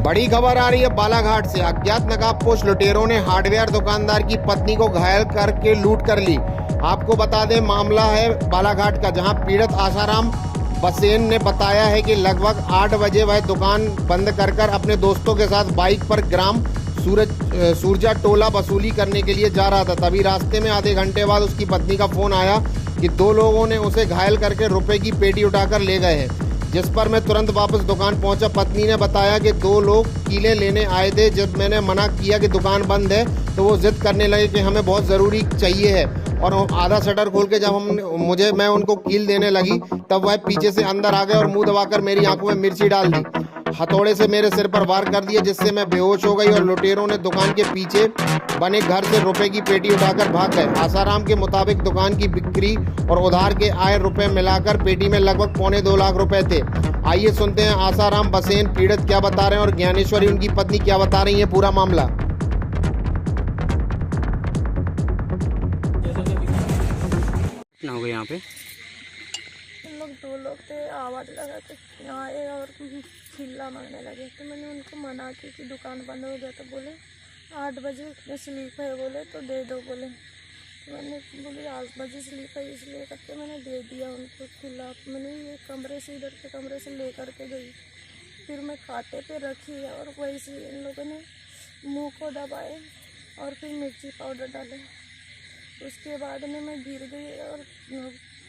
बड़ी खबर आ रही है बालाघाट से। अज्ञात नकाबपोश लुटेरों ने हार्डवेयर दुकानदार की पत्नी को घायल करके लूट कर ली। आपको बता दें, मामला है बालाघाट का, जहां पीड़ित आसाराम बसेन ने बताया है कि लगभग 8 बजे वह दुकान बंद कर अपने दोस्तों के साथ बाइक पर ग्राम सूरजा टोला वसूली करने के लिए जा रहा था। तभी रास्ते में आधे घंटे बाद उसकी पत्नी का फोन आया कि 2 लोगों ने उसे घायल करके रुपए की पेटी उठाकर ले गए हैं, जिस पर मैं तुरंत वापस दुकान पहुंचा। पत्नी ने बताया कि 2 लोग कीले लेने आए थे। जब मैंने मना किया कि दुकान बंद है तो वो जिद करने लगे कि हमें बहुत ज़रूरी चाहिए है, और आधा शटर खोल के जब मैं उनको कील देने लगी तब वह पीछे से अंदर आ गए और मुंह दबाकर मेरी आंखों में मिर्ची डाल दी। हथौड़े से मेरे सिर पर वार कर दिया, जिससे मैं बेहोश हो गई और लुटेरों ने दुकान के पीछे बने घर से रुपए की पेटी उठाकर भाग गए। आसाराम के मुताबिक दुकान की बिक्री और उधार के आए रुपए मिलाकर पेटी में लगभग 2.25 लाख रुपए थे। आइए सुनते हैं आसाराम बसेन पीड़ित क्या बता रहे हैं और ज्ञानेश्वरी उनकी पत्नी क्या बता रही है पूरा मामला। हो गए यहाँ पे लोग 2 लोग थे, आवाज़ लगा के आए और चिल्ला मारने लगे। तो मैंने उनको मना की कि दुकान बंद हो गया। तो बोले 8 बजे स्लीप है, बोले तो दे दो बोले। तो मैंने बोली 8 बजे स्लीप है, इसलिए करके मैंने दे दिया उनको खिला। मैंने ये कमरे से इधर के कमरे से ले करके गई, फिर मैं कांटे पे रखी और वैसे इन लोगों ने मुंह को दबाए और फिर मिर्ची पाउडर डाले। उसके बाद में मैं गिर गई और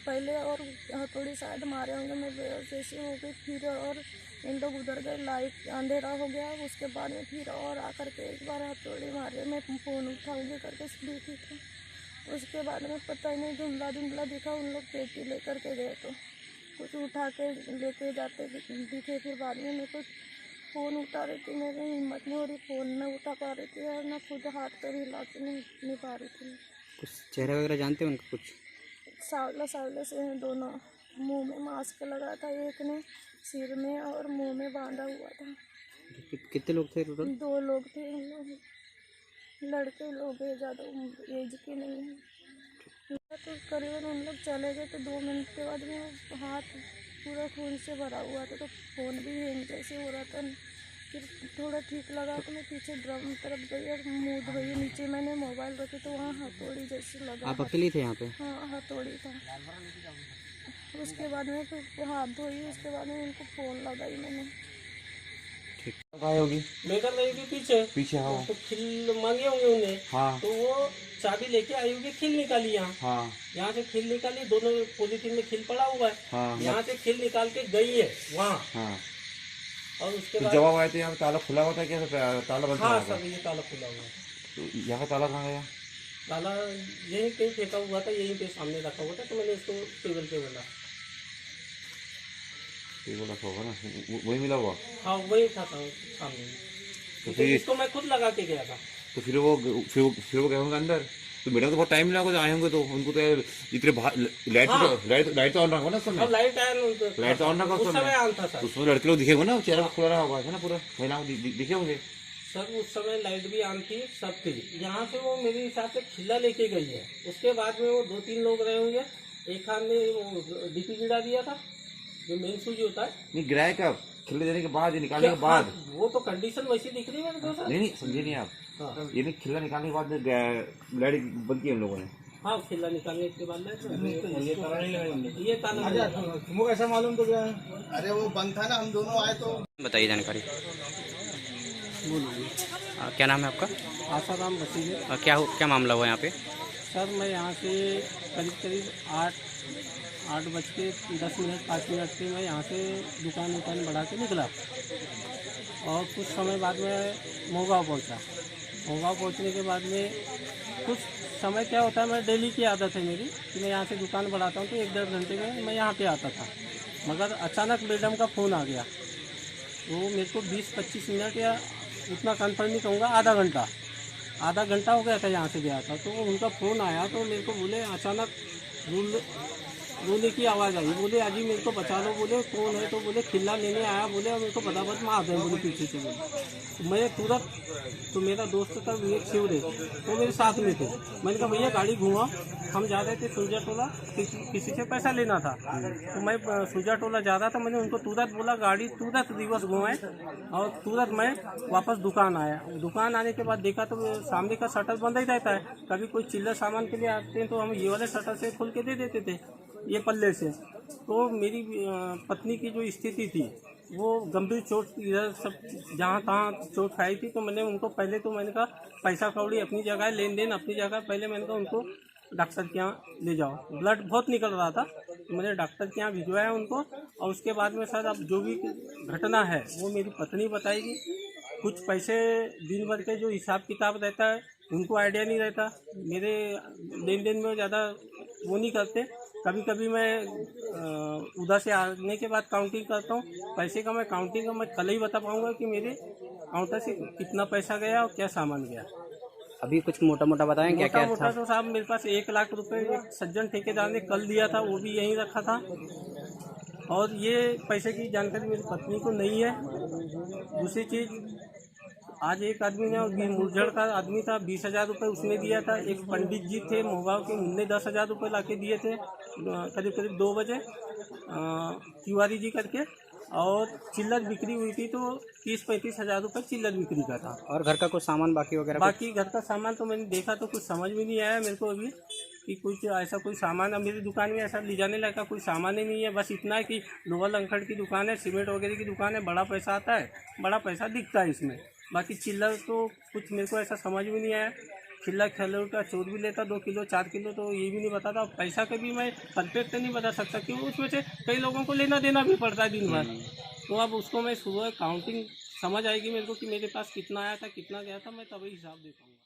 पहले और हथौड़ी शायद मारे होंगे, मैं जैसे हो गई फिर और इन लोग उधर गए, लाइट अंधेरा हो गया। उसके बाद में फिर और आकर के एक बार हथौड़ी मारे, मैं फ़ोन उठाऊंगी करके देखी थी। उसके बाद में पता ही नहीं, धुंधला धुंधला दिखा। उन लोग पेटी लेकर के गए तो कुछ उठा के लेके जाते दिखे। फिर बाद में मेरे को फ़ोन उठा रही थी, मेरी हिम्मत नहीं हो रही, फ़ोन न उठा पा रही थी और न खुद हाथ पर हिला के नहीं पा रही थी। कुछ चेहरा वगैरह जानते हैं उनका? कुछ सावले से हैं दोनों। मुंह में मास्क लगा था, एक ने सिर में और मुंह में बांधा हुआ था। कितने लोग थे टोटल? 2 लोग थे। हम लोग लड़के लोग हैं, ज़्यादा एज के नहीं हैं। तो करीबन उन लोग चले गए तो 2 मिनट के बाद में हाथ पूरा खून से भरा हुआ था, तो फ़ोन भी हैंग जैसे हो रहा था। फिर थोड़ा ठीक लगा तो मैं पीछे ड्रम तरफ गई और मुँह धोई। नीचे मैंने मोबाइल रखी तो वहाँ हथौड़ी जैसे लगा। आप अकेली थे यहाँ पे? हाँ, हथौड़ी था। उसके बाद में फिर हाथ धोई, उसके बाद में उनको फ़ोन लगाई मैंने। ठीक होगी लेकर गई थी पीछे। हाँ तो खिल मांगे होंगे उन्हें। हाँ तो वो चाबी लेके आई होगी, खिल निकाली यहाँ। हाँ यहाँ से खिल निकाली, दोनों पॉलीथीन में खिल पड़ा हुआ है। हाँ यहाँ से खिल निकाल के गई है वहाँ। हाँ। और उसके तो बाद जवाब आए थे यहाँ पे ताला खुला हुआ था क्या? ताला बंद हाँ था? सर, ये ताला खुला हुआ है। तो यहाँ का ताला कहाँ गया? ताला यहीं कहीं फेंका हुआ था, यहीं पे सामने रखा हुआ था। तो मैंने इसको टेबल पे बोला। टेबल रखा होगा ना, वही मिला हुआ। हाँ वही था सामने। तो तो फिर इसको मैं खुद लगा के गया था। तो फिर वो गए होंगे अंदर। तो मैडम तो बहुत टाइम लगा तो आए होंगे, तो उनको तो इतने लाइट तो ऑन रखा ना उस समय। और लाइट आया ना, लाइट तो ऑन रखा उस समय ऑन था सर। उसमें लड़के लोग दिखे होंगे ना, चेहरा खुला रहा होगा है ना, पूरा महिलाओं दिखे होंगे सर। उस समय लाइट भी ऑन थी, सब थी। यहाँ से वो मेरे हिसाब से खिला लेके गई है। उसके बाद में वो 2-3 लोग रहे होंगे। एक हाथ में वो डीपी गिरा दिया था, जो मेन स्विच होता है। नहीं, गिराए कब? खिले देने के बाद, निकालने के बाद? हाँ, वो तो कंडीशन वैसी दिख रही है मेरे को सर। नहीं समझे नहीं आप। हाँ, ये नहीं, खिला निकालने के बाद लाइट बंद की हम लोगों ने। हाँ खिला निकालने के बाद ये ताला तुमको ऐसा मालूम तो क्या है? अरे वो बंद था ना, हम दोनों आए तो। बताइए जानकारी। क्या नाम है आपका? आसाराम बसीन। क्या मामला हुआ यहाँ पे? सर मैं यहाँ से करीब 8 बज के 10 मिनट 5 मिनट पे मैं यहाँ से दुकान बढ़ा के निकला और कुछ समय बाद में मोगाँव पहुँचा। मोगाँव पहुँचने के बाद में कुछ समय क्या होता है, मैं डेली की आदत है मेरी कि मैं यहाँ से दुकान बढ़ाता हूँ तो 1-1.5 घंटे में मैं यहाँ पे आता था। मगर अचानक मैडम का फ़ोन आ गया। वो मेरे को 20-25 मिनट या उतना कन्फर्म नहीं कहूँगा, आधा घंटा हो गया था यहाँ से गया था। तो उनका फ़ोन आया तो मेरे को बोले अचानक रूल रोने की आवाज़ आई। बोले अजी मेरे को बचा लो। बोले कौन है? तो बोले खिल्ला लेने आया। बोले मेरे को फटाफट मार दें बोले पीछे से। बोले तो मैं तुरंत, तो मेरा दोस्त था विवेक शिवरे, वो मेरे साथ में थे। मैंने कहा भैया गाड़ी घुमाओ, हम जा रहे थे सुरजा टोला, किसी से पैसा लेना था। तो मैं सुरजा टोला जा रहा था। मैंने उनको तुरंत बोला गाड़ी तुरंत रिवर्स घुमाए, और तुरंत मैं वापस दुकान आया। दुकान आने के बाद देखा तो सामने का शटर बंद ही रहता है। कभी कोई चिल्लर सामान के लिए आते हैं तो हम ये वाले शटर से खोल के दे देते थे, ये पल्ले से। तो मेरी पत्नी की जो स्थिति थी वो गंभीर चोट, इधर सब जहाँ तहाँ चोट खाई थी। तो मैंने उनको पहले तो मैंने कहा पैसा कौड़ी अपनी जगह, लेन देन अपनी जगह, पहले मैंने कहा उनको डॉक्टर के यहाँ ले जाओ। ब्लड बहुत निकल रहा था, तो मैंने डॉक्टर के यहाँ भिजवाया उनको। और उसके बाद में सर अब जो भी घटना है वो मेरी पत्नी बताएगी। कुछ पैसे दिन भर के जो हिसाब किताब रहता है उनको आइडिया नहीं रहता, मेरे लेन देन में ज़्यादा वो नहीं करते। कभी कभी मैं उधर से आने के बाद काउंटिंग करता हूँ पैसे का। मैं काउंटिंग का मैं कल ही बता पाऊँगा कि मेरे काउंटर से कितना पैसा गया और क्या सामान गया। अभी कुछ मोटा मोटा बताएं क्या क्या मोटा था? तो साहब मेरे पास 1 लाख रुपए एक सज्जन ठेकेदार ने कल दिया था, वो भी यहीं रखा था। और ये पैसे की जानकारी मेरी पत्नी को नहीं है। दूसरी चीज़, आज एक आदमी ने, और मुरझड़ का आदमी था, 20,000 रुपये उसने दिया था। एक पंडित जी थे मोगाँव के, उनने 10,000 रुपये ला के दिए थे करीब करीब 2 बजे, तिवारी जी करके। और चिल्लर बिक्री हुई थी तो 30-35 हज़ार रुपये चिल्लर बिक्री का था। और घर का कुछ सामान बाकी वगैरह? बाकी घर का सामान तो मैंने देखा तो कुछ समझ में नहीं आया मेरे को अभी कि कुछ ऐसा कोई सामान। अब मेरी दुकान में ऐसा ले जाने लायक कोई सामान ही नहीं है। बस इतना है कि लोहा लंकड़ की दुकान है, सीमेंट वगैरह की दुकान है, बड़ा पैसा आता है, बड़ा पैसा दिखता है इसमें। बाकी चिल्लर तो कुछ मेरे को ऐसा समझ में नहीं आया। चिल्लर खेलो का चोर भी लेता 2 किलो 4 किलो, तो ये भी नहीं बताता। पैसा का भी मैं परफेक्ट नहीं बता सकता क्योंकि उसमें से कई लोगों को लेना देना भी पड़ता है दिन भर। तो अब उसको मैं सुबह काउंटिंग समझ आएगी मेरे को कि मेरे पास कितना आया था कितना गया था, मैं तभी हिसाब दे पाऊँगा।